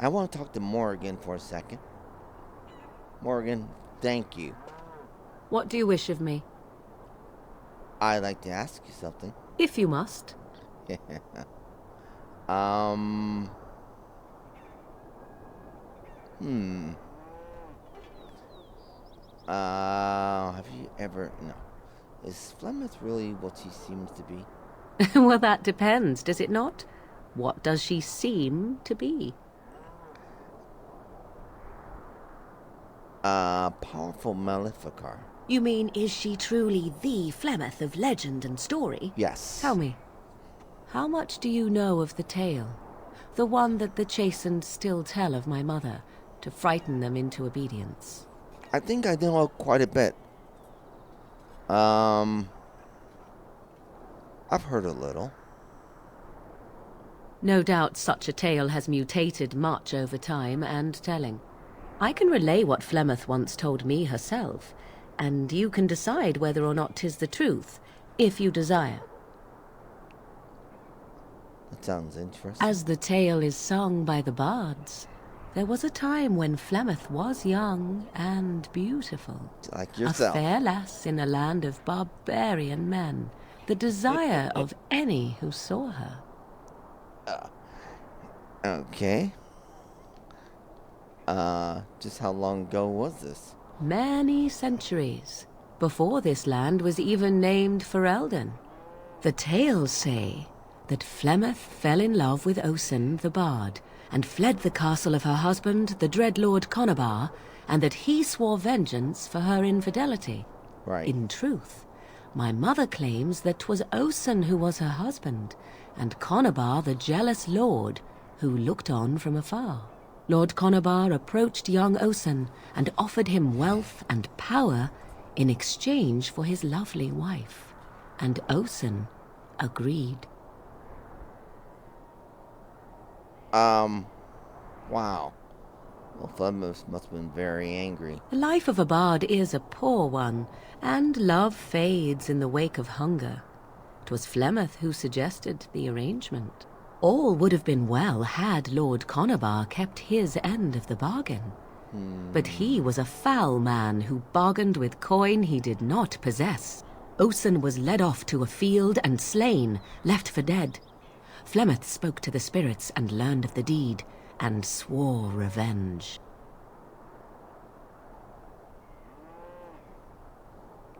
I want to talk to Morrigan for a second. Morrigan, thank you. What do you wish of me? I'd like to ask you something. If you must. Have you ever... No. Is Flemeth really what she seems to be? Well, that depends, does it not? What does she seem to be? Powerful Maleficar. You mean, is she truly the Flemeth of legend and story? Yes. Tell me, how much do you know of the tale? The one that the chastened still tell of my mother, to frighten them into obedience. I think I know quite a bit. I've heard a little. No doubt such a tale has mutated much over time and telling. I can relay what Flemeth once told me herself, and you can decide whether or not 'tis the truth, if you desire. That sounds interesting. As the tale is sung by the bards, there was a time when Flemeth was young and beautiful. Like yourself. A fair lass in a land of barbarian men, the desire of any who saw her. Okay. Just how long ago was this? Many centuries, before this land was even named Ferelden. The tales say that Flemeth fell in love with Osen the bard, and fled the castle of her husband, the dread Lord Conabar, and that he swore vengeance for her infidelity. Right. In truth, my mother claims that 'twas Osen who was her husband, and Conabar the jealous lord, who looked on from afar. Lord Conabar approached young Osen and offered him wealth and power in exchange for his lovely wife, and Osen agreed. Wow. Well, Flemeth must have been very angry. The life of a bard is a poor one, and love fades in the wake of hunger. 'Twas Flemeth who suggested the arrangement. All would have been well had Lord Conabar kept his end of the bargain. But he was a foul man who bargained with coin he did not possess. Osen was led off to a field and slain, left for dead. Flemeth spoke to the spirits and learned of the deed, and swore revenge.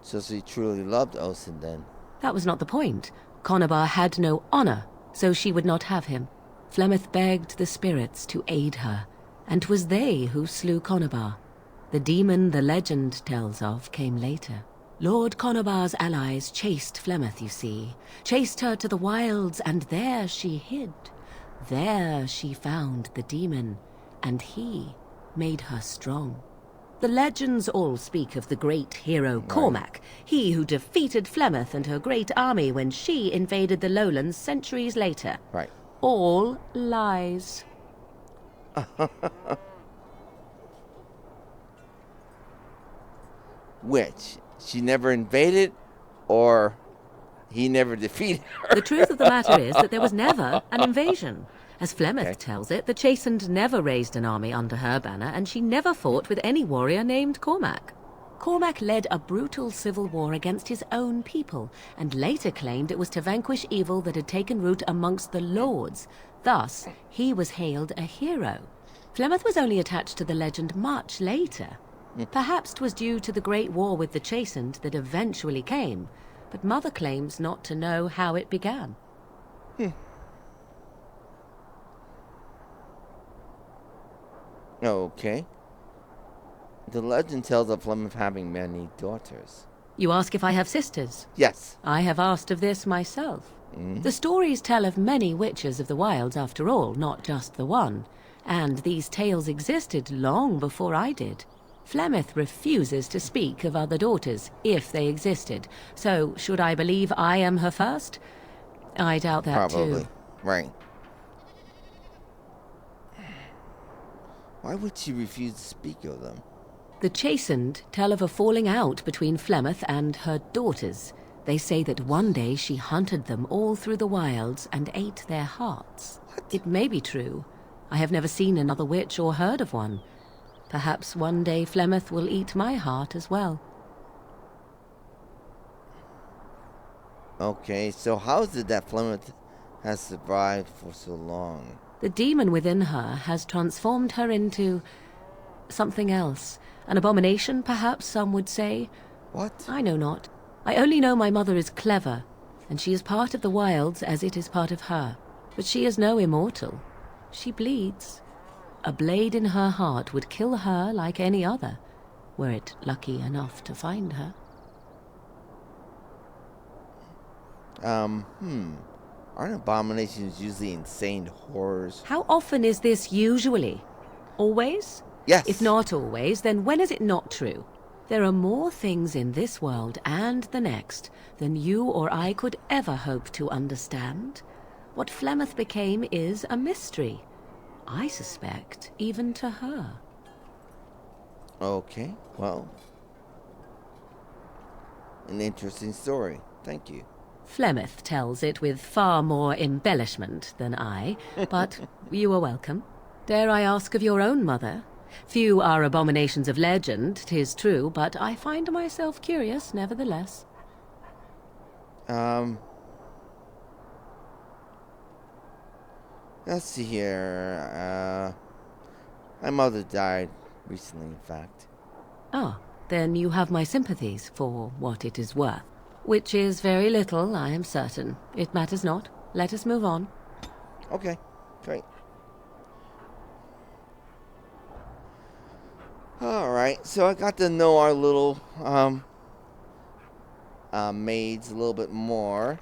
So she truly loved Osen then. That was not the point. Conabar had no honor, so she would not have him. Flemeth begged the spirits to aid her, and 'twas they who slew Conabar. The demon the legend tells of came later. Lord Conabar's allies chased Flemeth, you see, chased her to the wilds, and there she hid. There she found the demon, and he made her strong. The legends all speak of the great hero Cormac, he who defeated Flemeth and her great army when she invaded the lowlands centuries later. Right. All lies. Which? She never invaded, or he never defeated her? The truth of the matter is that there was never an invasion. As Flemeth tells it, the Chastened never raised an army under her banner, and she never fought with any warrior named Cormac. Cormac led a brutal civil war against his own people, and later claimed it was to vanquish evil that had taken root amongst the lords. Thus, he was hailed a hero. Flemeth was only attached to the legend much later. Perhaps 'twas due to the great war with the Chastened that eventually came, but Mother claims not to know how it began. Okay. The legend tells of Flemeth having many daughters. You ask if I have sisters? Yes. I have asked of this myself. The stories tell of many witches of the wilds after all, not just the one. And these tales existed long before I did. Flemeth refuses to speak of other daughters, if they existed. So, should I believe I am her first? I doubt that Probably. too. Right. Why would she refuse to speak of them? The Chastened tell of a falling out between Flemeth and her daughters. They say that one day she hunted them all through the wilds and ate their hearts. It may be true, I have never seen another witch or heard of one. Perhaps one day Flemeth will eat my heart as well. Okay, so how is it that Flemeth has survived for so long? The demon within her has transformed her into something else. An abomination, perhaps some would say. What? I know not. I only know my mother is clever, and she is part of the wilds as it is part of her. But she is no immortal. She bleeds. A blade in her heart would kill her like any other, were it lucky enough to find her. Aren't abominations usually insane horrors? How often is this usually? Always? Yes. If not always, then when is it not true? There are more things in this world and the next than you or I could ever hope to understand. What Flemeth became is a mystery. I suspect, even to her. Okay, well, an interesting story. Thank you. Flemeth tells it with far more embellishment than I, but you are welcome. Dare I ask of your own mother? Few are abominations of legend, 'tis true, but I find myself curious nevertheless. Let's see here. My mother died recently, in fact. Ah, then you have my sympathies for what it is worth. Which is very little, I am certain. It matters not. Let us move on. Okay, great. Alright, so I got to know our little maids a little bit more.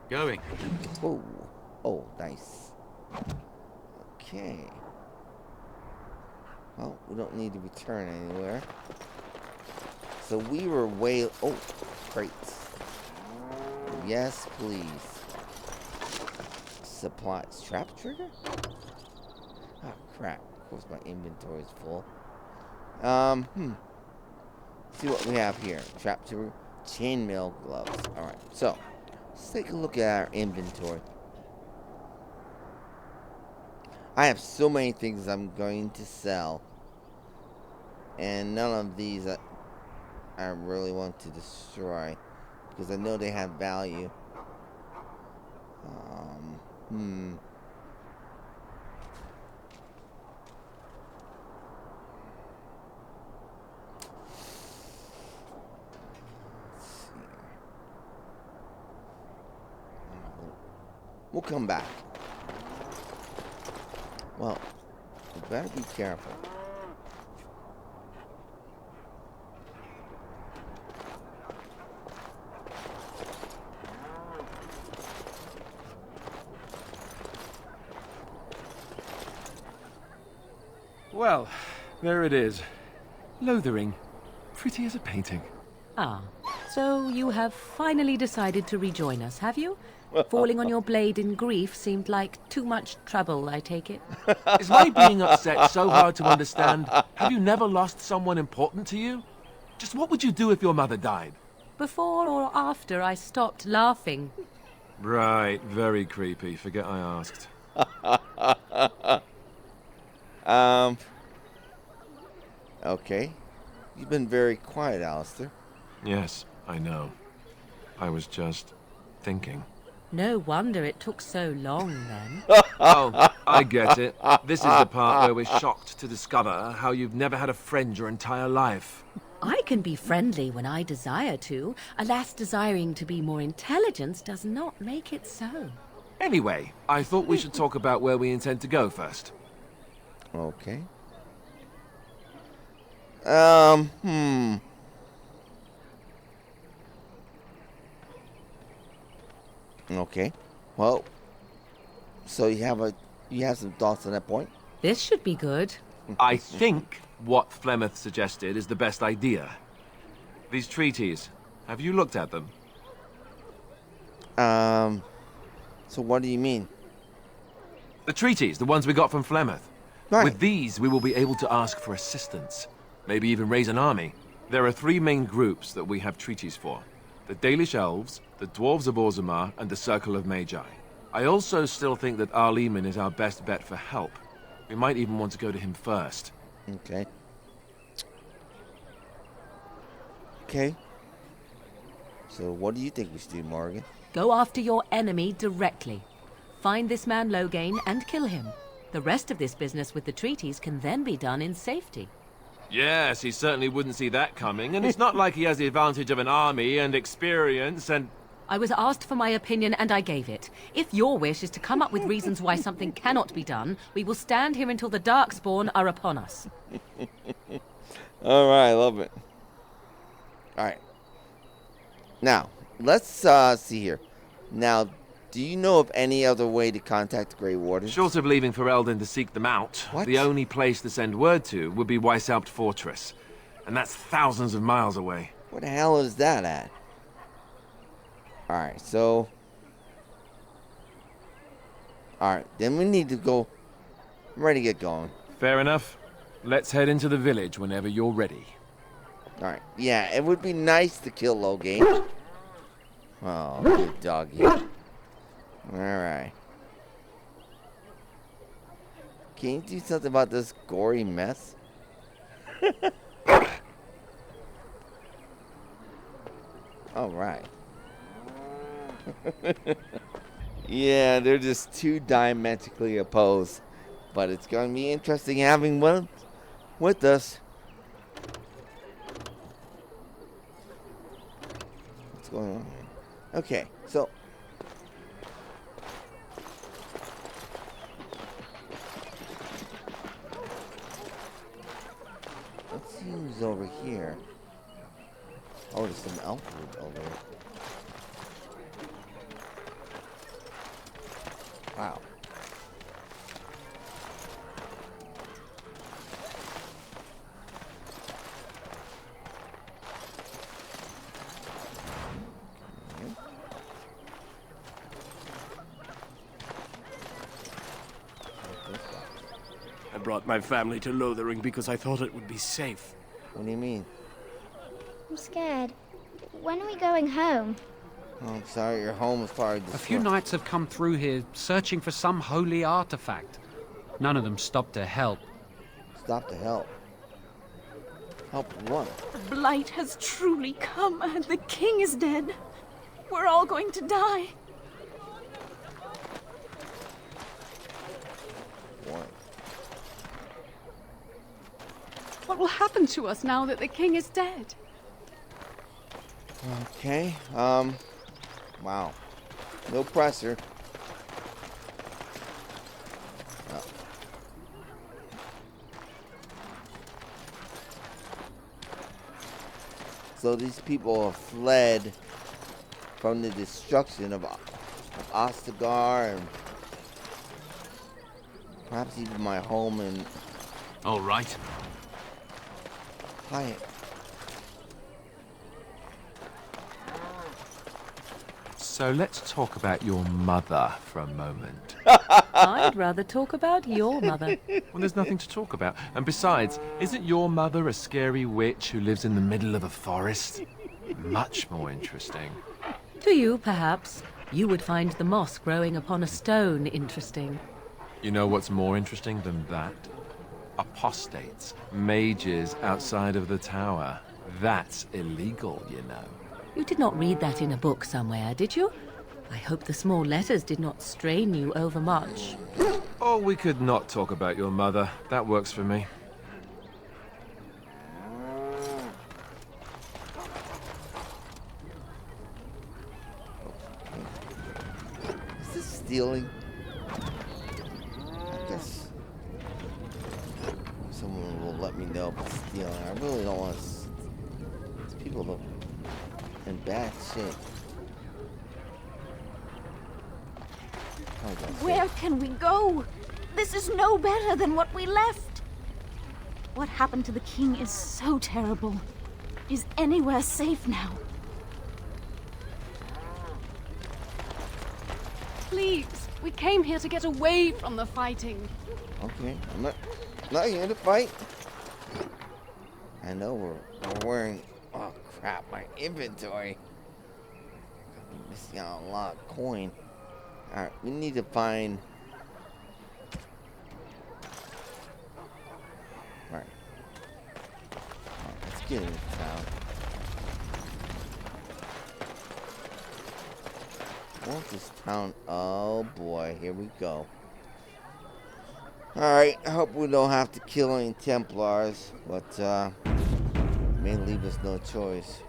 Going. Oh, oh, nice. Okay. Well, we don't need to return anywhere. So we were way... Oh, crates. Yes, please. Supplies. Trap trigger? Oh, crap. Of course my inventory is full. See what we have here. Trap trigger. Chainmail gloves. Alright, so... let's take a look at our inventory. I have so many things I'm going to sell. And none of these I really want to destroy. Because I know they have value. We'll come back. Well, you better be careful. Well, there it is. Lothering. Pretty as a painting. Ah, so you have finally decided to rejoin us, have you? Falling on your blade in grief seemed like too much trouble, I take it. Is my being upset so hard to understand? Have you never lost someone important to you? Just what would you do if your mother died? Before or after I stopped laughing. Right, very creepy. Forget I asked. Okay. You've been very quiet, Alistair. Yes, I know. I was just thinking. No wonder it took so long, then. Oh, I get it. This is the part where we're shocked to discover how you've never had a friend your entire life. I can be friendly when I desire to. Alas, desiring to be more intelligent does not make it so. Anyway, I thought we should talk about where we intend to go first. Okay. Okay. Well, so you have some thoughts on that point? This should be good. I think what Flemeth suggested is the best idea. These treaties, have you looked at them? So what do you mean? The treaties, the ones we got from Flemeth. Right. With these, we will be able to ask for assistance. Maybe even raise an army. There are 3 main groups that we have treaties for. the Dalish Elves, the Dwarves of Orzammar, and the Circle of Magi. I also still think that Arleman is our best bet for help. We might even want to go to him first. Okay. Okay. So what do you think we should do, Morrigan? Go after your enemy directly. Find this man Loghain and kill him. The rest of this business with the treaties can then be done in safety. Yes, he certainly wouldn't see that coming, and it's not like he has the advantage of an army and experience and... I was asked for my opinion and I gave it. If your wish is to come up with reasons why something cannot be done, we will stand here until the Darkspawn are upon us. Alright, I love it. Alright. Now, let's see here. Now, do you know of any other way to contact the Grey Wardens? Short of leaving for Eldon to seek them out, What? the only place to send word to would be Weishaupt Fortress. And that's thousands of miles away. Where the hell is that at? Alright, so... Alright, then we need to go... I'm ready to get going. Fair enough. Let's head into the village whenever you're ready. Alright, yeah, it would be nice to kill Loghain. Oh, good doggy. Alright. Can you do something about this gory mess? Alright. Yeah, they're just too diametrically opposed. But it's going to be interesting having one with us. What's going on here? Okay, so... let's see who's over here. Oh, there's some elf food over here. Wow. I brought my family to Lothering because I thought it would be safe. What do you mean? I'm scared. When are we going home? Oh, I'm sorry, your home is probably A few knights have come through here searching for some holy artifact. None of them stopped to help. Stop to help. Help what? The blight has truly come, and the king is dead. We're all going to die. What? What will happen to us now that the king is dead? Okay, wow. No pressure. Oh. So these people have fled from the destruction of Ostagar and perhaps even my home in All right. Hyatt. So let's talk about your mother for a moment. I'd rather talk about your mother. Well, there's nothing to talk about. And besides, isn't your mother a scary witch who lives in the middle of a forest? Much more interesting. To you, perhaps. You would find the moss growing upon a stone interesting. You know what's more interesting than that? Apostates, mages outside of the tower. That's illegal, you know. You did not read that in a book somewhere, did you? I hope the small letters did not strain you overmuch. Or we could not talk about your mother. That works for me. Is this stealing? I guess someone will let me know if it's stealing. I really don't want to. These people look in bad shape. Where can we go? This is no better than what we left. What happened to the king is so terrible. Is anywhere safe now? Please, we came here to get away from the fighting. Okay, I'm not here to fight. I know we're wearing. Oh crap! My inventory. He's got a lot of coin. Alright, we need to find... Alright. Let's get into town. I want this town... Oh boy, here we go. Alright, I hope we don't have to kill any Templars, but may leave us no choice.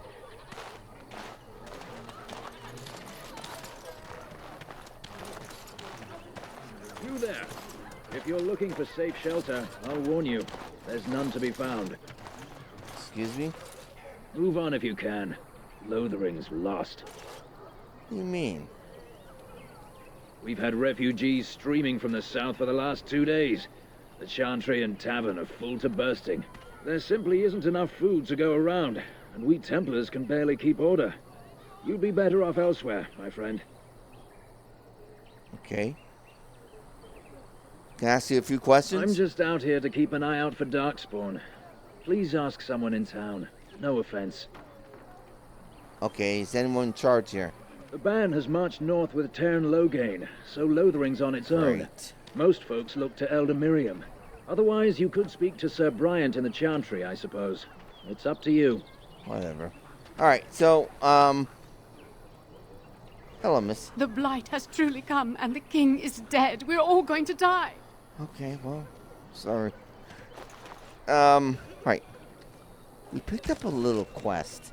You there. If you're looking for safe shelter, I'll warn you. There's none to be found. Excuse me? Move on if you can. Lothering's lost. What do you mean? We've had refugees streaming from the south for the last 2 days. The Chantry and Tavern are full to bursting. There simply isn't enough food to go around, and we Templars can barely keep order. You'd be better off elsewhere, my friend. Okay. Can I ask you a few questions? I'm just out here to keep an eye out for Darkspawn. Please ask someone in town. No offense. Okay, is anyone in charge here? The band has marched north with Tern Loghain, so Lothering's on its own. Great. Most folks look to Elder Miriam. Otherwise, you could speak to Sir Bryant in the Chantry, I suppose. It's up to you. Whatever. Alright, so, hello, miss. The blight has truly come, and the king is dead. We're all going to die. Okay, well, sorry. Right. We picked up a little quest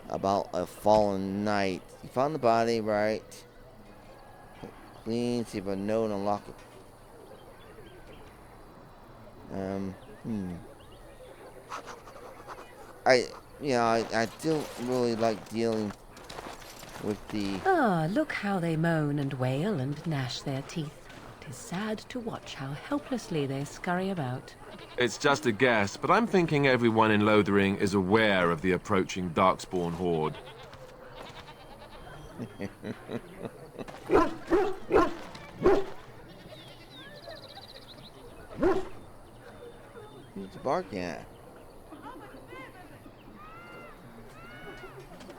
about a fallen knight. You found the body, right? Clean, see if a note and unlock it. I don't really like dealing with the... Ah, look how they moan and wail and gnash their teeth. 'Tis sad to watch how helplessly they scurry about. It's just a guess, but I'm thinking everyone in Lothering is aware of the approaching Darkspawn horde. Who's barking at?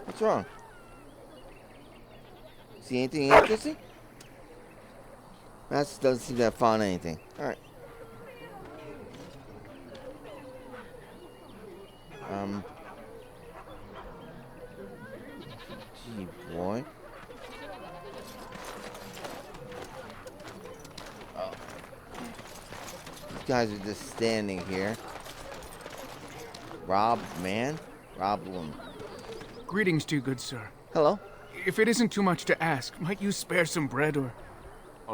What's wrong? See anything interesting? That doesn't seem to have found anything. Alright. Gee, boy. Oh. These guys are just standing here. Rob, man? Rob Bloom. Greetings to you, good sir. Hello. If it isn't too much to ask, might you spare some bread or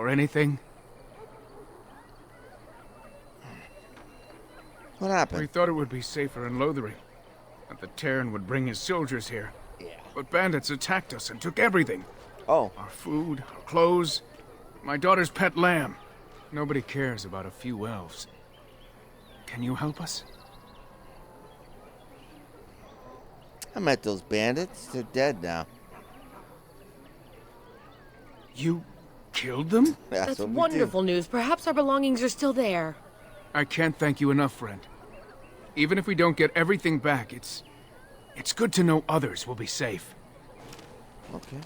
anything? What happened? We thought it would be safer in Lothering, that the Terran would bring his soldiers here. Yeah. But bandits attacked us and took everything. Oh. Our food, our clothes, my daughter's pet lamb. Nobody cares about a few elves. Can you help us? I met those bandits. They're dead now. You killed them? That's what we wonderful news. Perhaps our belongings are still there. I can't thank you enough, friend. Even if we don't get everything back, it's good to know others will be safe. Okay.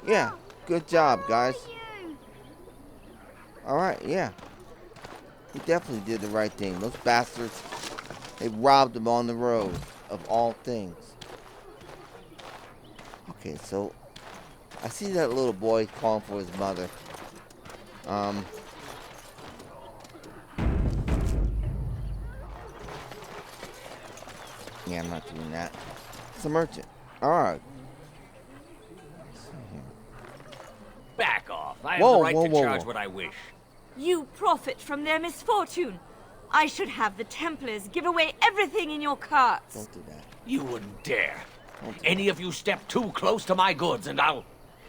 Yeah, good job, guys. Alright, yeah. We definitely did the right thing. Those bastards, they robbed them on the road, of all things. Okay, so, I see that little boy calling for his mother. Yeah, I'm not doing that. It's a merchant. Alright. Back off. I have the right to charge what I wish. You profit from their misfortune. I should have the Templars give away everything in your carts. Don't do that. You wouldn't dare. Any of you step too close to my goods and I'll...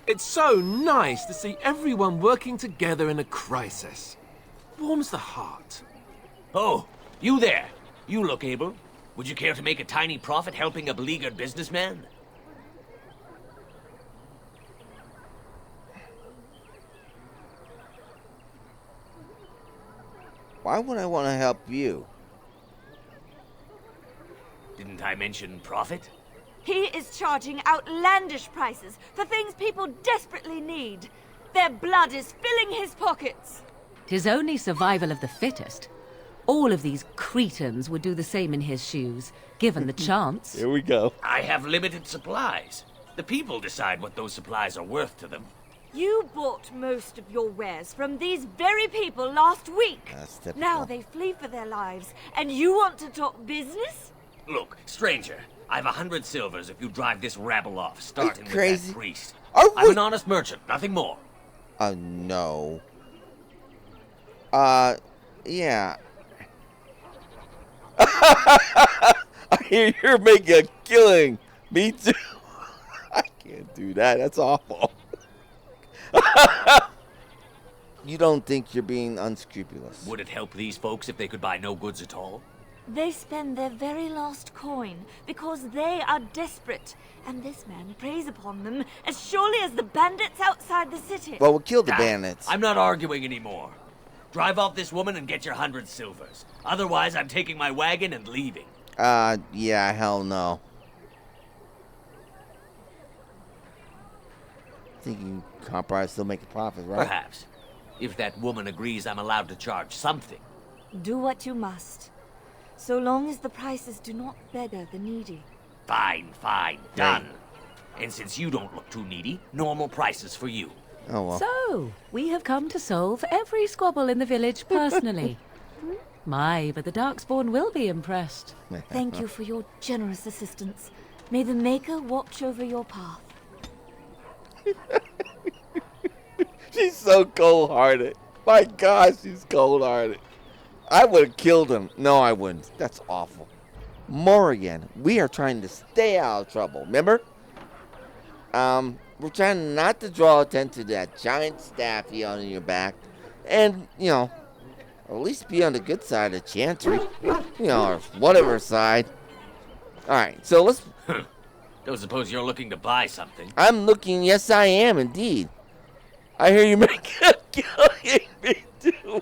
It's so nice to see everyone working together in a crisis. Warms the heart. Oh, you there. You look able. Would you care to make a tiny profit helping a beleaguered businessman? Why would I want to help you? Didn't I mention profit? He is charging outlandish prices for things people desperately need. Their blood is filling his pockets. 'Tis only survival of the fittest. All of these cretins would do the same in his shoes, given the chance. Here we go. I have limited supplies. The people decide what those supplies are worth to them. You bought most of your wares from these very people last week. Now they flee for their lives, and you want to talk business? Look, stranger, I've 100 silvers if you drive this rabble off, starting with crazy? that priest. Are I'm we- an honest merchant, nothing more. No. Yeah. I hear you're making a killing. Me too. I can't do that. That's awful. You don't think you're being unscrupulous? Would it help these folks if they could buy no goods at all? They spend their very last coin because they are desperate, and this man preys upon them as surely as the bandits outside the city. Well, we'll kill the bandits. I'm not arguing anymore. Drive off this woman and get your 100 silvers. Otherwise, I'm taking my wagon and leaving. Yeah, hell no. I think you can't probably still make a profit, right? Perhaps. If that woman agrees I'm allowed to charge something. Do what you must, so long as the prices do not beggar the needy. Fine, done. And since you don't look too needy, normal prices for you. Oh, well. So, we have come to solve every squabble in the village personally. My, but the Darkspawn will be impressed. Thank you for your generous assistance. May the Maker watch over your path. She's so cold-hearted. My gosh, she's cold-hearted. I would have killed him. No, I wouldn't. That's awful. Morrigan, we are trying to stay out of trouble. Remember? We're trying not to draw attention to that giant staff you on your back. And, you know, at least be on the good side of Chantry. You know, or whatever side. Alright, so let's... Don't suppose you're looking to buy something. I'm looking, yes I am, indeed. I hear you make a killing, me too.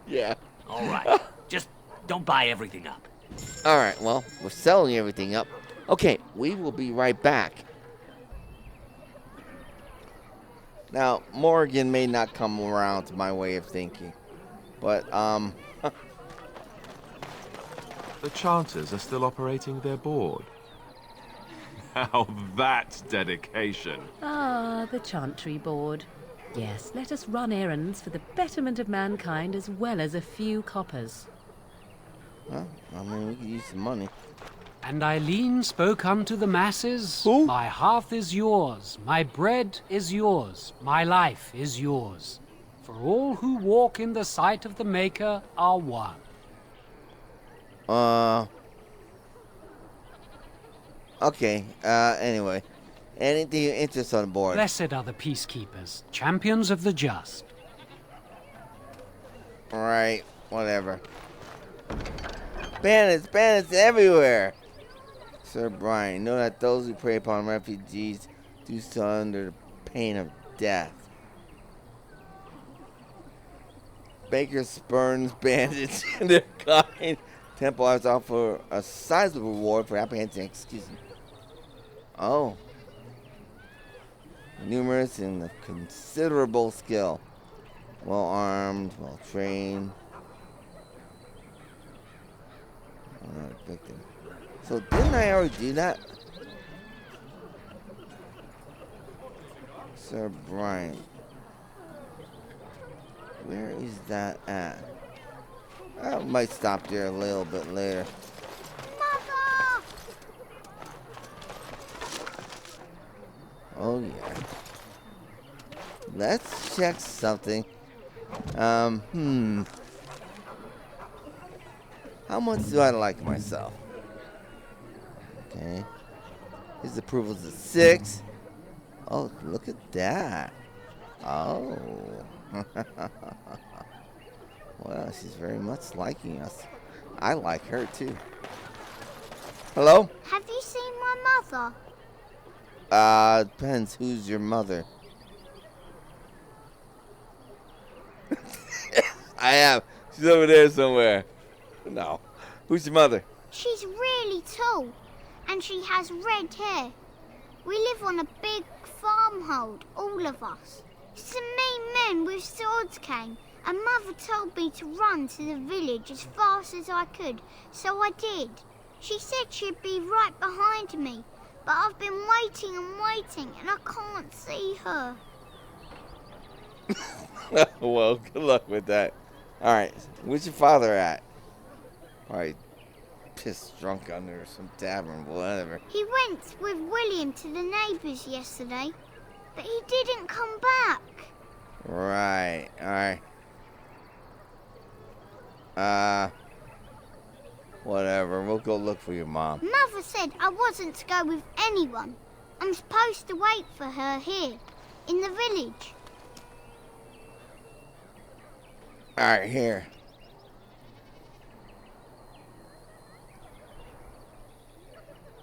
Yeah. Alright, just don't buy everything up. Alright, well, we're selling everything up. Okay, we will be right back. Now, Morrigan may not come around to my way of thinking. But, The Chanters are still operating their board. Now that's dedication. Ah, the Chantry Board. Yes, let us run errands for the betterment of mankind as well as a few coppers. well, I mean, we could use some money. And Eileen spoke unto the masses, Who? My hearth is yours, my bread is yours, my life is yours. For all who walk in the sight of the Maker are one. Okay, anyway. Anything of interest on the board? Blessed are the peacekeepers, champions of the just. Alright, whatever. Bandits everywhere! Sir Brian, know that those who prey upon refugees do so under the pain of death. Baker spurns bandits and their kind. Temple has offered a sizable reward for apprehending and execution. Oh. Numerous and of considerable skill. Well armed, well trained. Victim. So didn't I already do that? Sir Brian. Where is that at? I might stop there a little bit later. Mother! Oh yeah. Let's check something. How much do I like myself? Okay. His approval's a 6. Oh, look at that. Oh. Well, she's very much liking us. I like her too. Hello? Have you seen my mother? Depends who's your mother. I have. She's over there somewhere. No. Who's your mother? She's really tall, and she has red hair. We live on a big farmhold, all of us. Some mean men with swords came, and Mother told me to run to the village as fast as I could, so I did. She said she'd be right behind me, but I've been waiting and waiting, and I can't see her. Well, good luck with that. Alright, where's your father at? Alright, pissed drunk under some tavern, whatever. He went with William to the neighbours yesterday, but he didn't come back. Right, alright. Whatever, we'll go look for your mom. Mother said I wasn't to go with anyone. I'm supposed to wait for her here, in the village. Alright, here.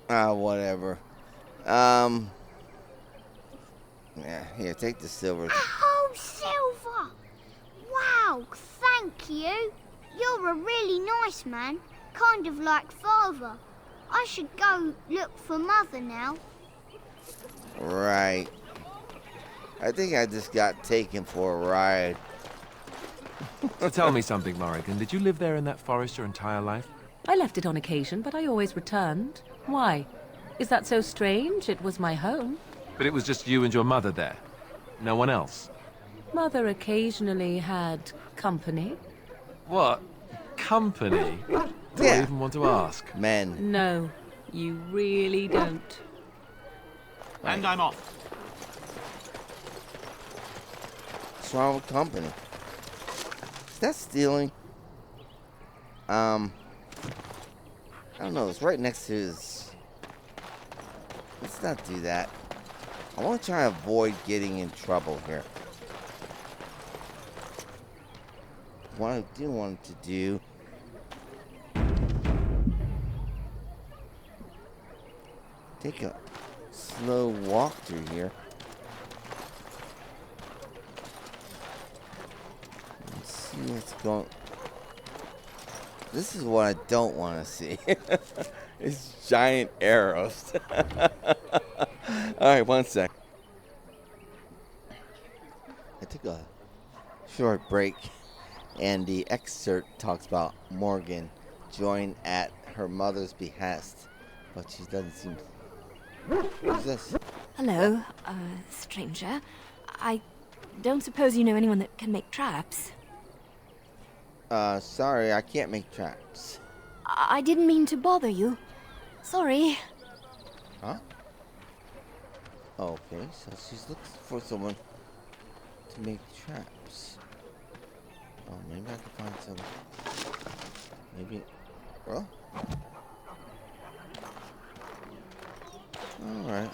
Whatever. Yeah, here, take the silver. A whole silver! Wow, thank you. You're a really nice man, kind of like Father. I should go look for Mother now. Right. I think I just got taken for a ride. So tell me something, Morrigan. Did you live there in that forest your entire life? I left it on occasion, but I always returned. Why? Is that so strange? It was my home. But it was just you and your mother there? No one else? Mother occasionally had company. What? Company? Do I even want to ask? Men. No, you really don't. And I'm off. What's wrong with company? Is that stealing? I don't know, it's right next to his... Let's not do that. I want to try and avoid getting in trouble here. What I do want to do... Take a slow walk through here. Let's see what's going... This is what I don't want to see. It's giant arrows. Alright, one sec. I took a short break, and the excerpt talks about Morgan joined at her mother's behest, but she doesn't seem... Who's this? Hello, stranger. I don't suppose you know anyone that can make traps? Sorry, I can't make traps. I didn't mean to bother you. Sorry. Huh? Okay, so she's looking for someone to make traps. Oh, maybe I can find some. Maybe. Well. Alright.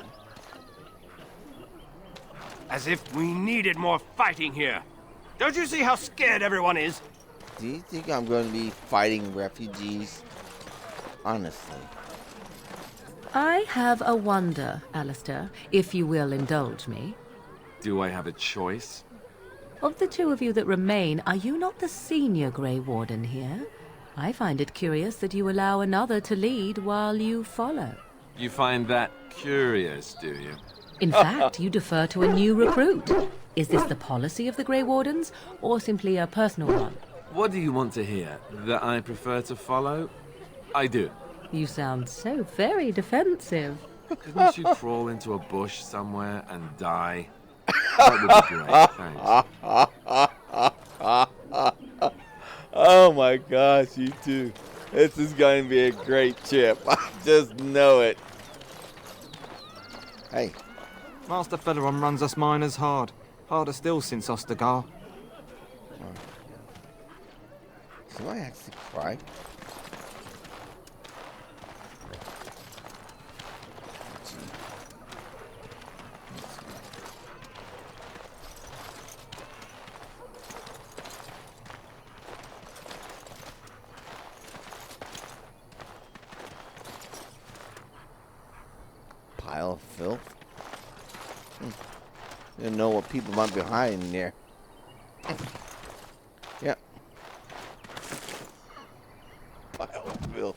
As if we needed more fighting here. Don't you see how scared everyone is? Do you think I'm going to be fighting refugees? Honestly. I have a wonder, Alistair, if you will indulge me. Do I have a choice? Of the two of you that remain, are you not the senior Grey Warden here? I find it curious that you allow another to lead while you follow. You find that curious, do you? In fact, you defer to a new recruit. Is this the policy of the Grey Wardens, or simply a personal one? What do you want to hear? That I prefer to follow? I do. You sound so very defensive. Couldn't you crawl into a bush somewhere and die? That would be great, thanks. Oh my gosh, you two. This is going to be a great trip. I just know it. Hey. Master Federon runs us miners hard. Harder still since Ostergar. Do I actually cry? Pile of filth. You don't know what people might be hiding there. Yep. Pile of filth.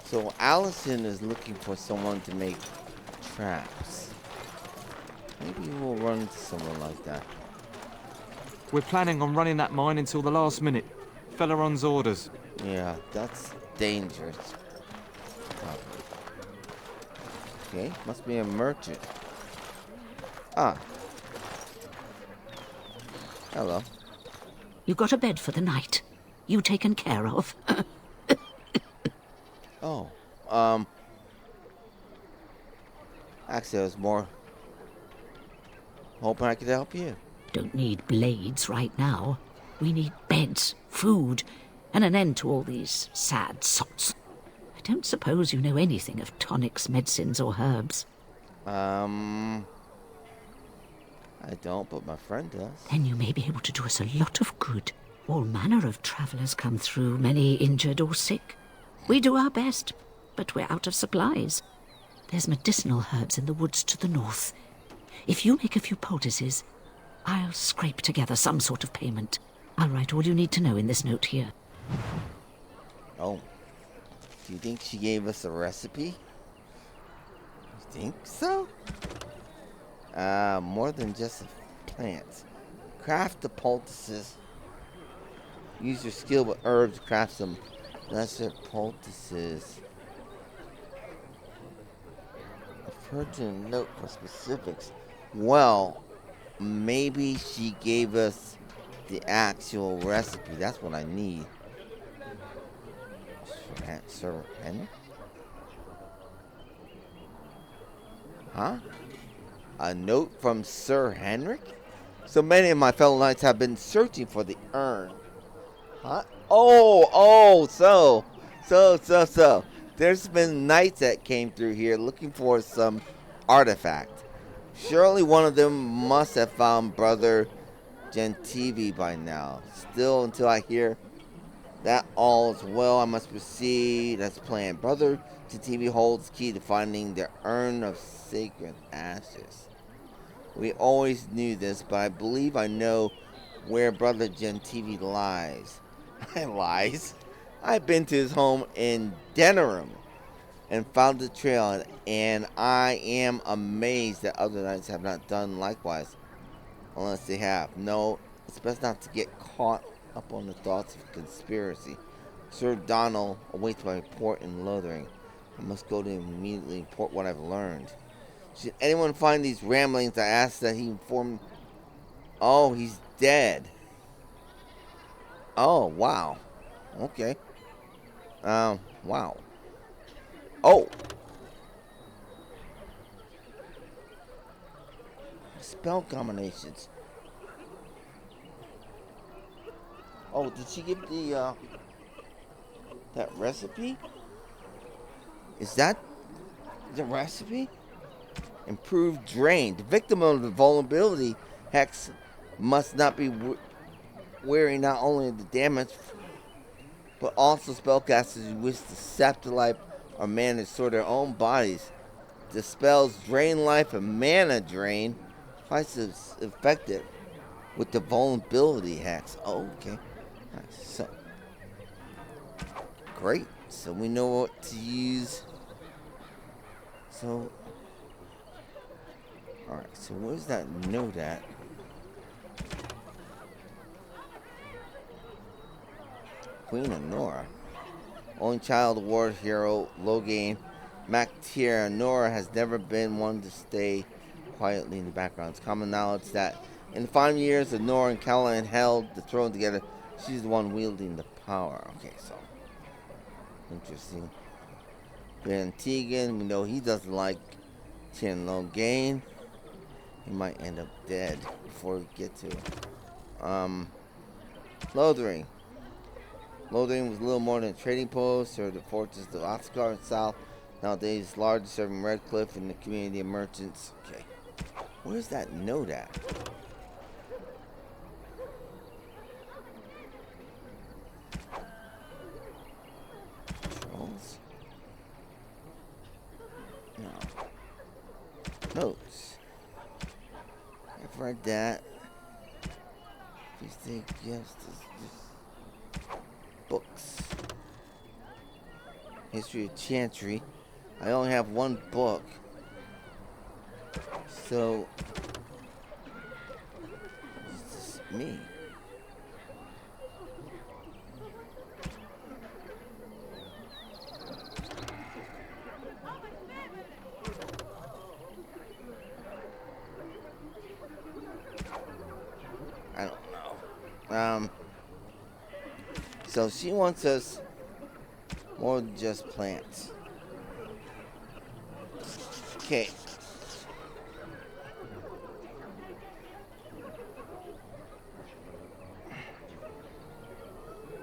So Allison is looking for someone to make traps. Maybe we'll run into someone like that. We're planning on running that mine until the last minute. Feleron's orders. Yeah, that's dangerous. Okay, must be a merchant. Ah. Hello. You got a bed for the night? You taken care of? Oh, actually, I was more hoping I could help you. Don't need blades right now. We need beds, food, and an end to all these sad sots. I don't suppose you know anything of tonics, medicines, or herbs. I don't, but my friend does. Then you may be able to do us a lot of good. All manner of travellers come through, many injured or sick. We do our best, but we're out of supplies. There's medicinal herbs in the woods to the north. If you make a few poultices, I'll scrape together some sort of payment. I'll write all you need to know in this note here. Oh. Do you think she gave us a recipe? You think so? More than just plants. Craft the poultices. Use your skill with herbs to craft some lesser poultices. A pertinent note for specifics. Well, maybe she gave us the actual recipe. That's what I need. Sir Henry? Huh? A note from Sir Henrik? So many of my fellow knights have been searching for the urn. Huh? So. There's been knights that came through here looking for some artifact. Surely one of them must have found Brother Gentivi by now. Still, until I hear that all is well, I must proceed as planned. Brother Gentivi holds key to finding the urn of sacred ashes. We always knew this, but I believe I know where Brother Gentivi lies. Lies? I've been to his home in Denerim and found the trail, and I am amazed that other knights have not done likewise. Unless they have. No, it's best not to get caught up on the thoughts of conspiracy. Sir Donald awaits my report in Lothering. I must go to him immediately and report what I've learned. Should anyone find these ramblings, I ask that he inform... Oh, he's dead. Oh, wow. Okay. Wow. Oh! Spell combinations. Oh, did she give the, that recipe? Is that the recipe? Improved drain. The victim of the vulnerability hex must not be wearing not only the damage, but also spellcasters who wish to sap the life or mana destroy their own bodies. The spells drain life and mana drain twice as effective with the vulnerability hex. Oh, okay. Nice. So, great. So we know what to use. So, alright, so where's that note at? Queen Honora. Only child of war hero Logain Mactier. Honora has never been one to stay quietly in the background. It's common knowledge that in the 5 years that Honora and Callahan held the throne together, she's the one wielding the power. Okay, so interesting. Van Tegan, we know he doesn't like Chin Logain. He might end up dead before we get to it. Lothering. Lothering was little more than a trading post, or the fortress of Oscar in south. Nowadays, largest serving Redcliffe and the community of merchants. Okay. Where's that note at? Trolls? No. Notes. I've read that. Please think, yes, this books. History of Chantry. I only have one book. So, it's just me. I don't know. So she wants us more than just plants. Okay.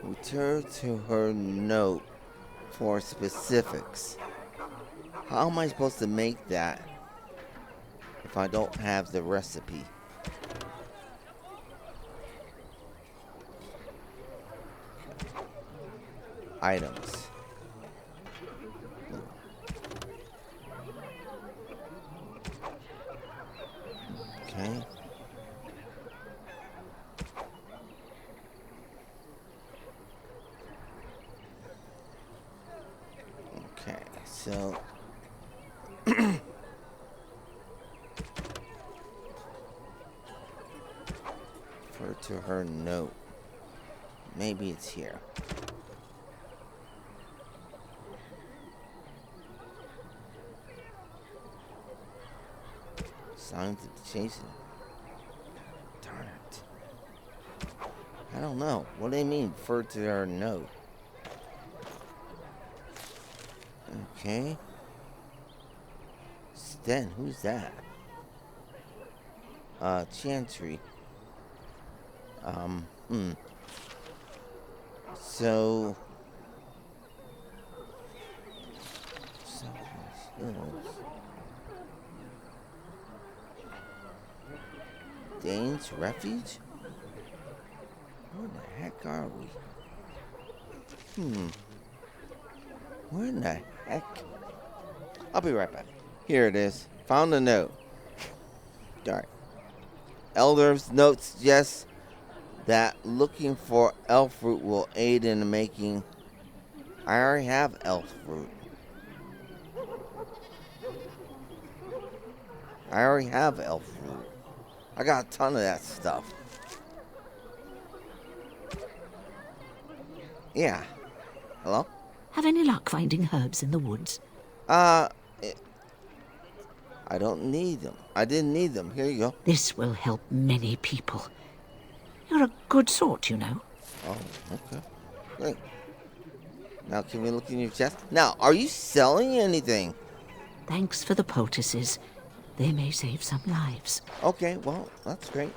Return to her note for specifics. How am I supposed to make that if I don't have the recipe? Items. Okay. Okay, so refer to her note. Maybe it's here. Signs of chasing. Darn it. I don't know. What do they mean? Refer to her note. Okay. Sten, who's that? Chantry. So Dane's Refuge? Where the heck are we? Where in the heck? I'll be right back. Here it is. Found the note. Alright. Elder's note suggests that looking for elf fruit will aid in the making. I already have elf fruit. I already have elf fruit. I got a ton of that stuff. Yeah. Hello? Have any luck finding herbs in the woods? I don't need them. I didn't need them. Here you go. This will help many people. You're a good sort, you know. Oh, okay. Great. Now, can we look in your chest? Now, are you selling anything? Thanks for the poultices. They may save some lives. Okay, well, that's great.